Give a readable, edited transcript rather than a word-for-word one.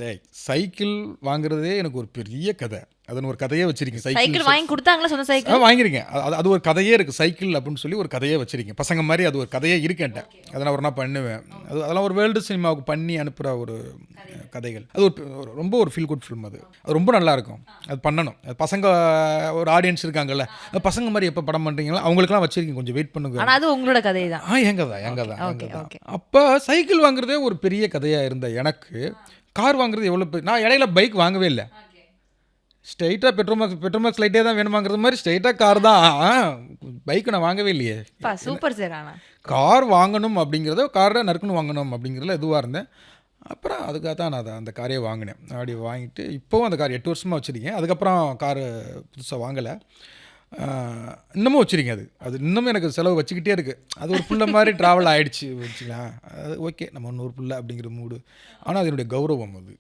டேய் சைக்கிள் வாங்குறதே எனக்கு ஒரு பெரிய கதை. அதன் ஒரு கதையே வச்சிருக்கேன். சைக்கிள் வாங்கி கொடுத்தாங்களா சொந்த சைக்கிள்? வாங்கியிருக்கேன். அது ஒரு கதையே இருக்குது. சைக்கிள் அப்படின்னு சொல்லி ஒரு கதையே வச்சிருக்கேன். பசங்க மாதிரி அது ஒரு கதையே இருக்கேன்ட்ட. அதை நான் ஒரு நாள் பண்ணுவேன். அதெல்லாம் ஒரு வேர்ல்டு சினிமாவுக்கு பண்ணி அனுப்புகிற ஒரு கதைகள். அது ரொம்ப ஒரு ஃபீல் குட் ஃபிலிம். அது ரொம்ப நல்லாயிருக்கும். அது பண்ணணும். அது பசங்க ஒரு ஆடியன்ஸ் இருக்காங்கல்ல, பசங்க மாதிரி எப்போ படம் பண்ணுறீங்களோ அவங்களுக்குலாம் வச்சிருக்கீங்க, கொஞ்சம் வெயிட் பண்ணுங்க. ஆனால் அது உங்களோட கதை தான். எங்க தான். அப்போ சைக்கிள் வாங்குறதே ஒரு பெரிய கதையாக இருந்த எனக்கு கார் வாங்குறது எவ்வளோ நான் இடையில பைக் வாங்கவே இல்லை. ஸ்ட்ரைட்டாக பெட்ரோமாக்ஸ் லைட்டே தான் வேணுமாங்கிறது மாதிரி ஸ்ட்ரைட்டாக கார் தான். பைக்கு நான் வாங்கவே இல்லையே. Super sir. ஆனால் கார் வாங்கணும் அப்படிங்கிறத காரை நறுக்குன்னு வாங்கணும் அப்படிங்கிறதுல எதுவாக இருந்தேன். அப்புறம் அதுக்காக தான் நான் அந்த காரையே வாங்கினேன். அப்படி வாங்கிட்டு இப்போவும் அந்த கார் 8 வருஷமாக வச்சுருக்கேன். அதுக்கப்புறம் காரு புதுசாக வாங்கலை, இன்னமும் வச்சுருக்கேன். அது இன்னமும் எனக்கு செலவு வச்சுக்கிட்டே இருக்குது. அது ஒரு புள்ள மாதிரி ட்ராவல் ஆகிடுச்சு வச்சுக்கலாம். அது ஓகே, நம்ம இன்னொரு புள்ள அப்படிங்கிற மூடு. ஆனால் அதனுடைய கௌரவம் அது.